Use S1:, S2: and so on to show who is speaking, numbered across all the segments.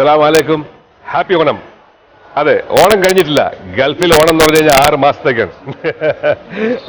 S1: Assalamualaikum. Happy Onam. അതെ ഓണം കഴിഞ്ഞിട്ടില്ല ഗൾഫിൽ ഓണം എന്ന് പറഞ്ഞു കഴിഞ്ഞാൽ 6 മാസത്തേക്കാണ്.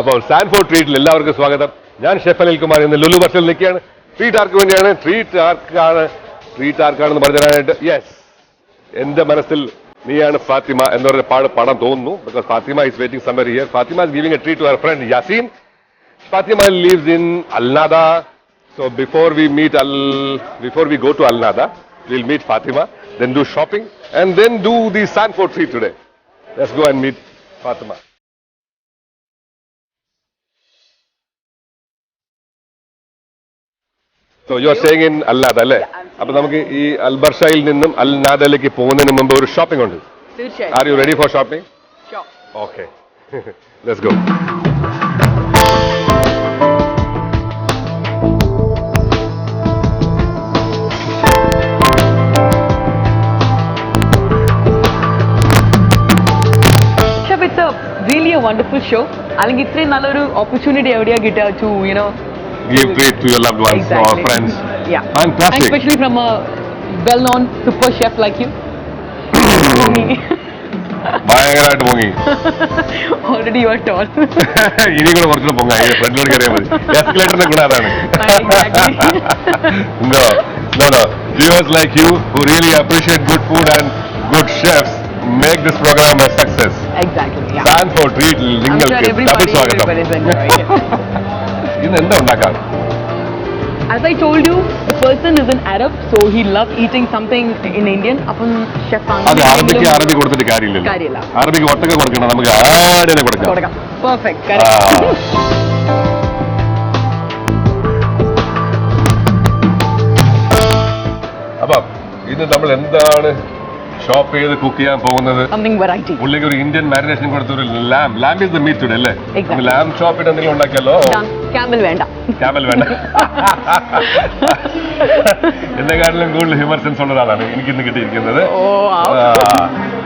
S1: അപ്പോൾ സാൻഫോർഡ് ട്രീറ്റിൽ എല്ലാവർക്കും സ്വാഗതം. ഞാൻ ഷെഫ് അനിൽകുമാർ ഇന്ന് ലുലു ബസ്സിൽ നിൽക്കുകയാണ്. ട്രീറ്റ് ആർക്ക് വേണ്ടിയാണ്? ട്രീറ്റ് ആർക്കാണെന്ന് പറഞ്ഞു തരാനായിട്ട് യെസ് എന്റെ മനസ്സിൽ നീയാണ് ഫാത്തിമ എന്ന് പറഞ്ഞ പടം തോന്നുന്നു. Because Fatima is waiting somewhere here. Fatima is giving a treat to her friend Yaseen. Fatima lives in Al Nada. So before we go to Al Nada, we'll meet Fatima, then do shopping, and then do the Sanford treat today. Let's go and meet Fatima. So you are staying in Al Nada, അല്ലേ? അപ്പോൾ നമുക്ക് ഈ അൽ ബർഷയിൽ നിന്നും അൽ നാദയിലേക്ക് പോകുന്നതിന് മുമ്പ് ഒരു shopping ഉണ്ട്.
S2: തീർച്ചയായും.
S1: Are you ready for shopping?
S2: Sure.
S1: Okay. Let's go.
S2: It's a really a wonderful show. അല്ലെങ്കിൽ ഇത്രയും നല്ലൊരു ഓപ്പർച്യൂണിറ്റി എവിടെയാ കിട്ടുക to
S1: Give treat to your loved ones or friends.
S2: Yeah.
S1: Fantastic.
S2: And especially from a well-known super chef like you.
S1: ഭയങ്കരമായിട്ട് പൊങ്ങി.
S2: Already you are tall.
S1: ഇനി കൂടെ കുറച്ചുകൂടെ പൊങ്ങാം. ഫ്രണ്ടിലോട്ട് കയറിയാൽ മതി. എസ്കലേറ്ററിന്റെ ഗുണം അതാണ്. No. Viewers like you who really appreciate good food and good chefs make this program a success.
S2: Exactly. Yeah.
S1: Sanford treat നിങ്ങൾക്ക് ഡബിൾ സ്വാഗതം. ഇന്ന് എന്താ ഉണ്ടാക്കാം?
S2: As I told you, the person is an Arab, so he loves eating something in Indian. അപ്പം chef
S1: അത് അറബി കൊടുത്തിട്ട് കാര്യമില്ലല്ലോ. അറബിക്ക് ഒട്ടൊക്കെ കൊടുക്കണം, നമുക്ക് ആടിനെ കൊടുക്കാം.
S2: Perfect. Correct.
S1: അപ്പം ഇന്ന് നമ്മൾ എന്താണ് ഷോപ്പ് ചെയ്ത് കുക്ക് ചെയ്യാൻ പോകുന്നത്?
S2: Something variety.
S1: പുള്ളിക്ക് ഒരു ഇന്ത്യൻ മാരിനേഷൻ കൊടുത്ത ഒരു ലാം ഇസ് ദ മീറ്റ് ടുഡേ അല്ലേ?
S2: Exactly.
S1: ലാം ഷോപ്പ് ഇട്ട് എന്തെങ്കിലും ഉണ്ടാക്കിയല്ലോ.
S2: Camel വേണ്ട.
S1: എന്നെക്കാട്ടിലും കൂടുതൽ ഹ്യൂമർ സെൻസ് ഉള്ള ഒരാളാണ് എനിക്ക് ഇന്ന് കിട്ടിയിരിക്കുന്നത്.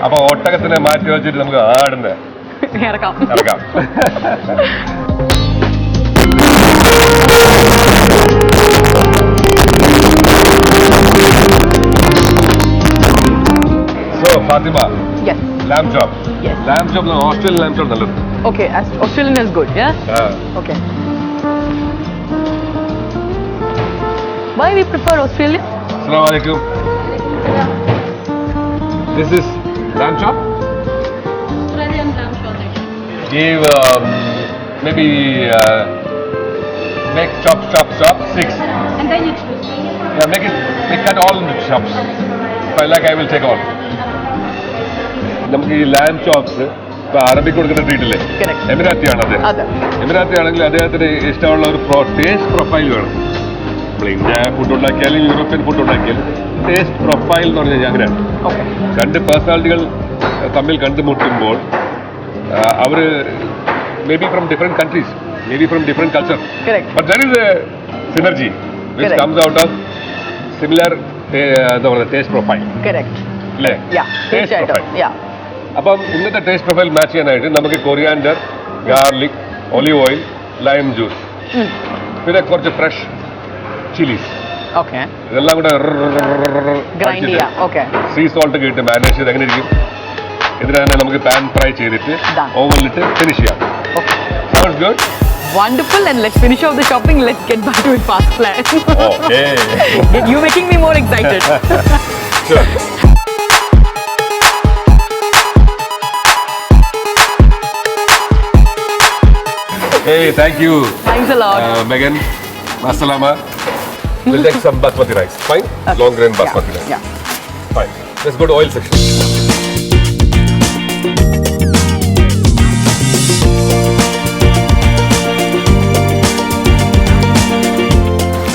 S1: അപ്പൊ ഒട്ടകത്തിനെ മാറ്റി വെച്ചിട്ട് നമുക്ക് ആടിനെ ഇറക്കാം. So Fatima.
S2: Yes.
S1: Lamb chop.
S2: Yes.
S1: Lamb chop, Australian lamb chop nallathu.
S2: Okay, as Australian is good, yeah? Okay. Why we prefer Australia?
S1: Assalamu alaikum. This is lamb chop.
S3: Australian lamb sausage.
S1: Give maybe make chop 6.
S3: And then you choose.
S1: Yeah, make cut all into chops. If I like, I will take all. നമുക്ക് ഈ ലാം chops ഇപ്പൊ അറബിക്ക് കൊടുക്കുന്ന ട്രീറ്റില്ലേ, Emirati ആണ് അത്. Emirati ആണെങ്കിൽ അദ്ദേഹത്തിന് ഇഷ്ടമുള്ള ഒരു ടേസ്റ്റ് പ്രൊഫൈൽ വേണം. നമ്മൾ ഇന്ത്യ ഫുഡ് ഉണ്ടാക്കിയാലും യൂറോപ്യൻ ഫുഡ് ഉണ്ടാക്കിയാലും ടേസ്റ്റ് പ്രൊഫൈൽ എന്ന് പറഞ്ഞു കഴിഞ്ഞാൽ അങ്ങനെയാണ്. രണ്ട് പേഴ്സണാലിറ്റികൾ തമ്മിൽ കണ്ടുമുട്ടുമ്പോൾ അവർ may be from different countries, may be from different culture, but there is a synergy which comes out of similar എന്താ പറയുക ടേസ്റ്റ് പ്രൊഫൈൽ അല്ലേ? Taste profile. അപ്പം ഇന്നത്തെ ടേസ്റ്റ് പ്രൊഫൈൽ മാച്ച് ചെയ്യാനായിട്ട് നമുക്ക് coriander, garlic, olive oil, lime juice, പിന്നെ കുറച്ച് fresh chillies, ഇതെല്ലാം കൂടെ സീ സോൾട്ട് ഒക്കെ ഇട്ട് മാരിനേറ്റ് ചെയ്ത് എങ്ങനെ ഇരിക്കും. ഇതിനെ തന്നെ നമുക്ക് പാൻ ഫ്രൈ ചെയ്തിട്ട് ഓവനിലിട്ട് ഫിനിഷ് ചെയ്യാം. Sounds good?
S2: Wonderful, and let's finish off the shopping. Let's get back to it fast plan.
S1: Okay.
S2: You're making me more excited.
S1: Sure. Hey, thank you.
S2: Thanks a lot.
S1: Megan, Masalama. We'll take some basmati rice. Fine? Okay. Long grain basmati rice.
S2: Yeah.
S1: Fine. Let's go to oil section.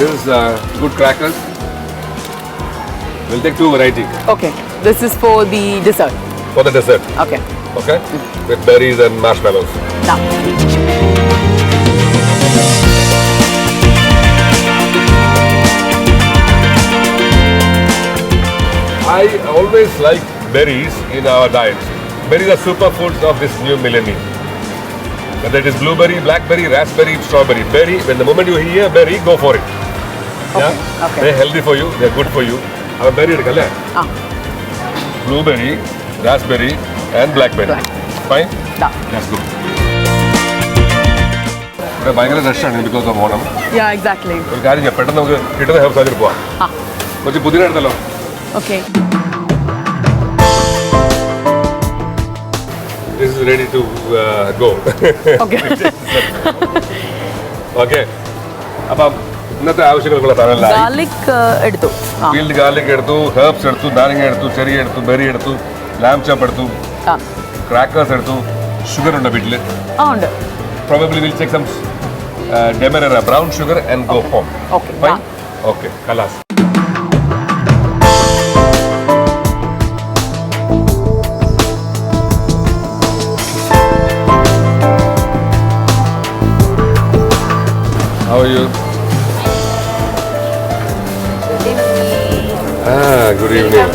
S1: This is good crackers. We'll take 2 variety.
S2: Okay. This is for the dessert.
S1: For the dessert.
S2: Okay.
S1: Okay? With berries and marshmallows.
S2: Now.
S1: I always like berries in our diets. Berries are superfoods of this new millennium. Whether it is blueberry, blackberry, raspberry, strawberry, berry, when the moment you hear berry, go for it.
S2: Okay.
S1: Yeah?
S2: Okay.
S1: They're healthy for you, they're good for you. berry എടുക്കല്ലേ? blueberry, raspberry, and blackberry. Fine?
S2: Done.
S1: Let's go. ഇവിടെ ഭയങ്കര രഷാണ് because of Onam.
S2: Yeah, exactly.
S1: ഒരു കാര്യം ചെയ്യാം, പെട്ടെന്ന് നമുക്ക് കിട്ടുന്ന ഹെർബ്സ് ആയിട്ട് പോവാം. കുറച്ച് പുതിന എടുത്തല്ലോ.
S2: Okay.
S1: This is ready to go.
S2: Okay.
S1: Okay. അപ്പം ഇന്നത്തെ ആവശ്യങ്ങൾക്കുള്ള സാധനങ്ങളായി.
S2: Garlic എടുത്തു.
S1: Peeled garlic എടുത്തു, herbs എടുത്തു, നാരങ്ങ എടുത്തു, ചെറി എടുത്തു, ബെറി എടുത്തു, lamb chop എടുത്തു, crackers എടുത്തു, sugar ഉണ്ട് വീട്ടിൽ.
S2: ഉണ്ട്.
S1: Probably we'll take some demerara brown sugar and go home.
S2: Okay.
S1: Fine? Okay. Kalas. How are you? Good evening.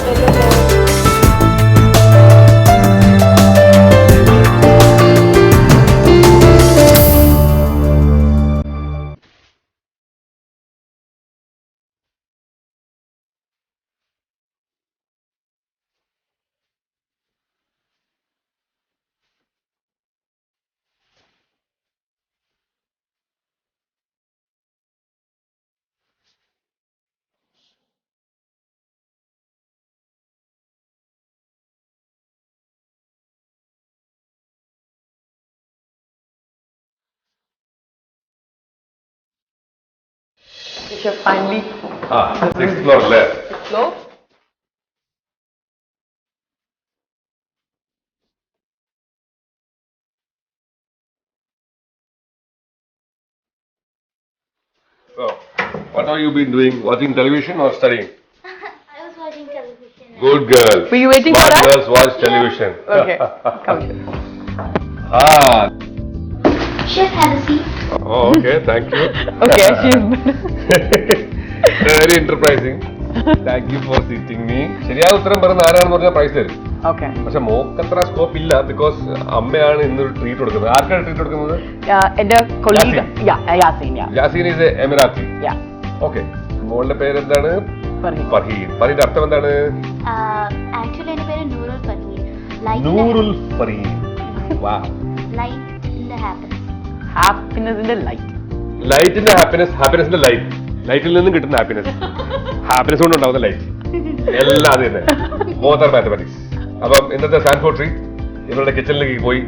S2: Chef, finally.
S1: Sixth floor left.
S2: Floor.
S1: So, what have you been doing? Watching television or studying?
S3: I was watching television.
S1: Good girl.
S2: Were you waiting for
S1: Smart
S2: that?
S1: girls watch television.
S2: Okay. Come here.
S3: Chef, have a seat.
S1: Oh, okay. Thank you.
S2: Okay.
S1: Very enterprising. Thank you for seating me. ശരിയായ ഉത്തരം പറയുന്ന ആരാണെന്ന് പറഞ്ഞാൽ price തരും.
S2: Okay.
S1: പക്ഷെ മോക്കത്ര scope ഇല്ല because അമ്മയാണ് ഇന്നൊരു ട്രീറ്റ് കൊടുക്കുന്നത്. ആർക്കാണ് ട്രീറ്റ് കൊടുക്കുന്നത്?
S2: എന്റെ colleague Yaseen.
S1: Yaseen is Emirati.
S2: Yeah.
S1: Okay. മോളുടെ പേര് എന്താണ്?
S2: Farheen.
S1: ഫർഹീൻ. ഫർഹീന്റെ അർത്ഥം എന്താണ്?
S3: Actually, എന്റെ പേര് നൂറുൽ ഫർഹീൻ.
S1: നൂറുൽ ഫർഹീൻ. വാ.
S3: Light in the happiness.
S2: ഹാപ്പിനെസിന്റെ ലൈറ്റ്.
S1: ലൈറ്റിന്റെ ഹാപ്പിനെസ്, ഹാപ്പിനെസിന്റെ ലൈറ്റ്. ലൈറ്റിൽ നിന്നും കിട്ടുന്ന ഹാപ്പിനെസ്, ഹാപ്പിനെസ് കൊണ്ട് ഉണ്ടാവുന്ന ലൈറ്റ്, എല്ലാം അത് തന്നെ. Both are mathematics. അപ്പം ഇന്നത്തെ സാൻഫോർഡ് ട്രീറ്റ് ഇവരുടെ കിച്ചണിലേക്ക് പോയി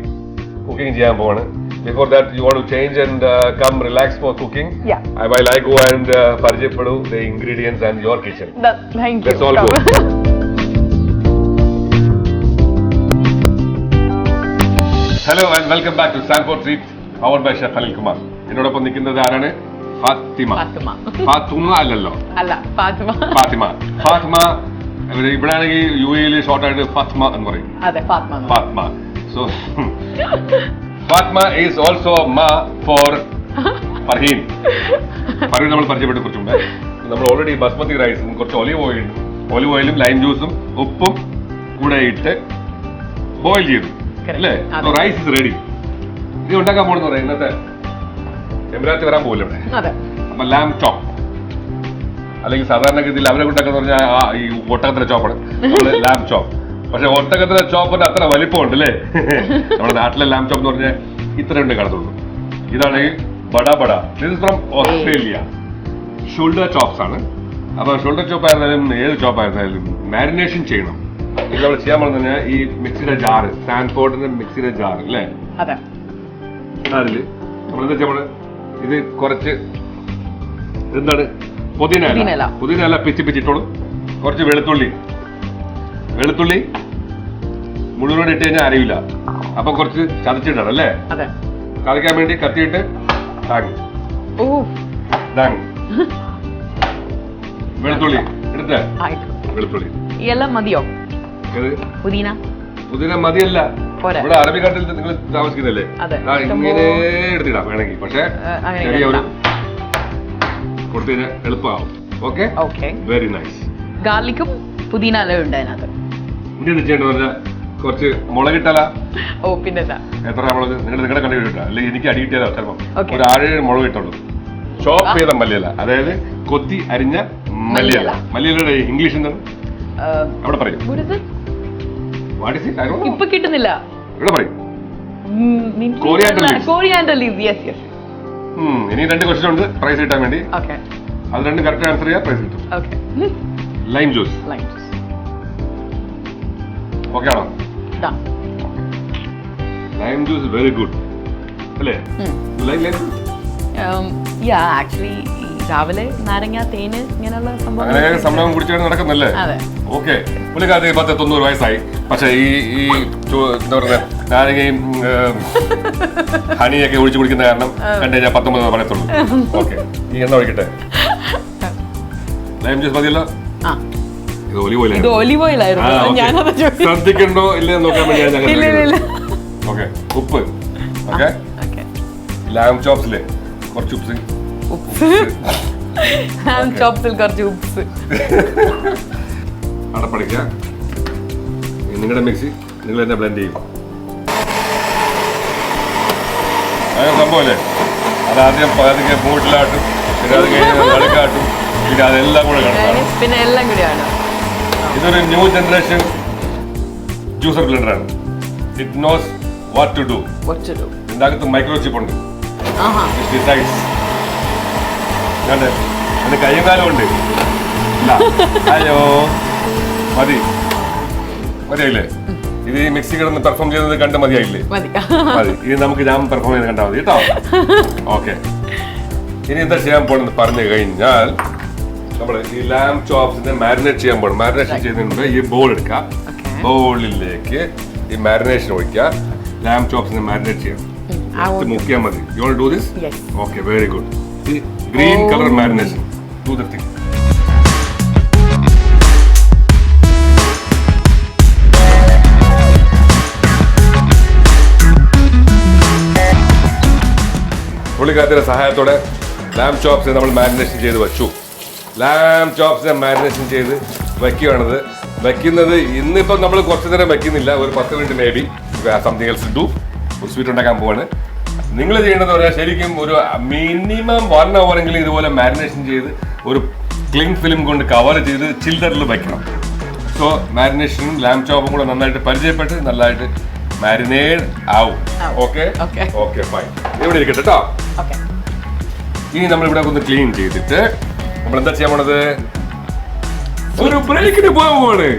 S1: കുക്കിംഗ് ചെയ്യാൻ പോവാണ്. Before that, you want to change and come relax for cooking?
S2: Yeah.
S1: While I go and parjapadu the ingredients and your kitchen.
S2: Thank you.
S1: Let's all go. Hello and welcome back to Sanford Treat, powered by Chef Anil Kumar. എന്നോടൊപ്പം നിൽക്കുന്നത് ആരാണ്? ഫാത്തിമ. ഫാത്തുമ അല്ലല്ലോ,
S2: അല്ല ഫാത്തിമ.
S1: ഫാത്തിമ ഇവിടെ ആണെങ്കിൽ U എയിൽ short ആയിട്ട് ഫാത്തിമ എന്ന് പറയും.
S2: അതെ,
S1: Fatima. So Fatima is also ma for Farheen. Farheen നമ്മൾ പരിചയപ്പെട്ട് കുറച്ച് മുമ്പ്. നമ്മൾ ഓൾറെഡി ബസ്മതി റൈസും കുറച്ച് ഒലിവ് ഓയിലും ലൈം ജ്യൂസും ഉപ്പും കൂടെ ഇട്ട് ബോയിൽ ചെയ്തു അല്ലേ? Rice is ready. ഇത് ഉണ്ടാക്കാൻ പോണെന്ന് പറയാം. ഇന്നത്തെ എമിറാത്തി വരാൻ പോകില്ല ഇവിടെ. അപ്പൊ ലാം ചോപ്പ്, അല്ലെങ്കിൽ സാധാരണഗതിയിൽ അവരെ ഉണ്ടാക്കുന്ന പറഞ്ഞാൽ ഈ ഒട്ടകത്തിലെ ചോപ്പാണ് ലാം ചോപ്പ്. പക്ഷെ ഒട്ടകത്തിലെ ചോപ്പിന്റെ അത്ര വലിപ്പമുണ്ട് അല്ലേ? നമ്മുടെ നാട്ടിലെ ലാം ചോപ്പ് എന്ന് പറഞ്ഞാൽ ഇത്ര ഉണ്ട് കാണത്തുള്ളൂ. ഇതാണ് ഈ ബഡ. This is from Australia. Shoulder chops ആണ്. അപ്പൊ ഷോൾഡർ ചോപ്പ് ആയിരുന്നാലും ഏത് ചോപ്പ് ആയിരുന്നാലും മാരിനേഷൻ ചെയ്യണം. ഇത് നമ്മൾ ചെയ്യാൻ പറഞ്ഞ ഈ മിക്സിയുടെ ജാറ്, സാൻഫോർഡിന്റെ മിക്സിയുടെ ജാറ് അല്ലേ? അതില് നമ്മളെന്താ ചെയ്യുന്നത്? ഇത് കുറച്ച് എന്താണ് പുതിന പിച്ചിട്ടോളും. കുറച്ച് വെളുത്തുള്ളി മുഴുവൻ ഇട്ട് കഴിഞ്ഞാൽ അറിയില്ല. അപ്പൊ കുറച്ച് ചതച്ചിടണം അല്ലേ? ചതയ്ക്കാൻ വേണ്ടി കത്തിയിട്ട് വെളുത്തുള്ളി എടുത്ത് വെളുത്തുള്ളി
S2: എല്ലാം മതിയോ?
S1: പുതിന മതിയല്ല. ഇവിടെ അറബി കാട്ടിൽ നിങ്ങൾ താമസിക്കുന്നല്ലേ, ഇങ്ങനെ എടുത്തിടാം വേണമെങ്കിൽ. പക്ഷെ ചെറിയ ഒരു കൊടുത്തു കഴിഞ്ഞാൽ എളുപ്പമാവും. Okay, very nice.
S2: ഗാർലിക്കും പുതിന ഉണ്ട് അതിനകത്ത്.
S1: ഇനി എന്ത് ചെയ്യേണ്ടത് പറഞ്ഞാൽ കുറച്ച് മുളകിട്ടല.
S2: പിന്നെ
S1: എത്ര മുളക് നിങ്ങളുടെ കണ്ടു കിട്ടാ, അല്ലെങ്കിൽ എനിക്ക് അടി കിട്ടിയാലോ ചിലപ്പോൾ ഒരു 7 മുളക് ഇട്ടുള്ളൂ. ചോപ്പ് ചെയ്ത മല്ലിയില, അതായത് കൊത്തി അരിഞ്ഞ മല്ലിയില. മല്ലിയിലയുടെ ഇംഗ്ലീഷ് എന്താണ് അവിടെ പറയും? What is it? I don't know.
S2: ഇപ്പൊ കിട്ടുന്നില്ല.
S1: ഇവിടെ പറയും. Coriander leaves.
S2: Coriander leaves, yes.
S1: ഇനി 2 ക്വസ്റ്റ്യൻ ഉണ്ട് പ്രൈസ് കിട്ടാൻ വേണ്ടി.
S2: Okay.
S1: അത് 2 കറക്റ്റ് ആൻസർ ചെയ്യാൻ പ്രൈസ് കിട്ടും.
S2: Okay.
S1: Lime juice.
S2: Lime juice.
S1: Okay ആണോ?
S2: Done.
S1: Lime juice very good അല്ലേ? ലൈം ജ്യൂസ്
S2: Yeah, actually രാവിലെ നാരങ്ങ തേന് ഇങ്ങനെയുള്ള
S1: അങ്ങനെ സംഭവം കുടിച്ചാണ് നടക്കുന്നല്ലേ?
S2: അതെ.
S1: ഓക്കെ. പുള്ളിക്കാരത്ത് 90 വയസ്സായി. പക്ഷെ ഈ എന്താ പറയുക നാരങ്ങയും ഹണിയൊക്കെ ഒഴിച്ച് കുടിക്കുന്ന കാരണം കണ്ടു ഞാൻ 19 പറയത്തുള്ളൂ. ഓക്കെ. ഈ എണ്ണ ഒഴിക്കട്ടെ. ലൈം ജ്യൂസ് മതിയല്ലോ? ഇത് ഒലിവ് ഓയിലായിരുന്നു. ശ്രദ്ധിക്കണ്ടോ ഇല്ലെന്ന് നോക്കാൻ വേണ്ടി. ഓക്കെ. ഉപ്പ്. ഓക്കെ. ലാം ചോപ്സില് കുറച്ച് ഉപ്പ്. അടപ്പടിക്ക. നിങ്ങളുടെ മിക്സി നിങ്ങൾ തന്നെ ബ്ലെൻഡ് ചെയ്യും. അങ്ങനെ സംഭവല്ലേ? അതാദ്യം പതിക്കെ മൂട്ടിലാട്ടും, പിന്നെ അത് കഴിഞ്ഞ് നടുക്കാട്ടും, പിന്നെ അതെല്ലാം കൂടെ കിടക്കും.
S2: പിന്നെ എല്ലാം കൂടിയാണ്.
S1: ഇതൊരു ന്യൂ ജനറേഷൻ ജ്യൂസർ ബ്ലെൻഡറാണ്. It knows what to do. ഇതിന്റെ അകത്ത് മൈക്രോ ചിപ്പ് ഉണ്ട്. എന്റെ കയ്യും കാലം ഉണ്ട്. അയ്യോ മതി മതിയായില്ലേ? ഇത് ഈ മിക്സി കിടന്ന് പെർഫോം ചെയ്തത് കണ്ട് മതിയായില്ലേ? മതി. ഇനി നമുക്ക് ഞാൻ പെർഫോം ചെയ്ത് കണ്ടാൽ മതി കേട്ടോ. ഓക്കെ. ഇനി എന്താ ചെയ്യാൻ പോണെന്ന് പറഞ്ഞു കഴിഞ്ഞാൽ നമ്മൾ ഈ ലാം ചോപ്സിനെ മാരിനേറ്റ് ചെയ്യാൻ പോകണം. മാരിനേഷൻ ചെയ്യുന്നതിന് മുമ്പ് ഈ ബോൾ എടുക്കുക. ബോളിലേക്ക് ഈ മാരിനേഷൻ ഒഴിക്കുക. ലാം ചോപ്സിനെ മാരിനേറ്റ് ചെയ്യാം. മുക്കിയാൽ മതി. You want to do this? Okay, very good. Green color marination. Do the thing. പുള്ളിക്കാരത്തിന്റെ സഹായത്തോടെ ലാം ചോപ്സിനെ നമ്മൾ മാരിനേഷൻ ചെയ്ത് വെച്ചു. ലാം ചോപ്സിനെ മാരിനേഷൻ ചെയ്ത് വയ്ക്കുകയാണത്. വയ്ക്കുന്നത് ഇന്നിപ്പം നമ്മൾ കുറച്ചു നേരം വയ്ക്കുന്നില്ല. ഒരു 10 minute may be something else do. ഒരു സ്വീറ്റ് ഉണ്ടാക്കാൻ പോവാണ്. നിങ്ങൾ ചെയ്യേണ്ടത് പറഞ്ഞാൽ ശരിക്കും ഒരു മിനിമം 1 hour എങ്കിലും ഇതുപോലെ മാരിനേഷൻ ചെയ്ത് ഒരു ക്ലിങ് ഫിലിം കൊണ്ട് കവർ ചെയ്ത് ചില്ലറിൽ വയ്ക്കണം. സോ മാരിനേഷനും ലാം ചോപ്പും കൂടെ നന്നായിട്ട് പരിചയപ്പെട്ട് നന്നായിട്ട് മാരിനേഡ് ആവും. Okay okay fine. ഇവിടെ ഇരിക്കട്ടെ കേട്ടോ. ഇനി നമ്മൾ ഇവിടെ ഒന്ന് ക്ലീൻ ചെയ്തിട്ട് നമ്മൾ എന്താ ചെയ്യാൻ പോണത്? ഒരു ബ്രേക്കിന് പോകാൻ പോവാണ്.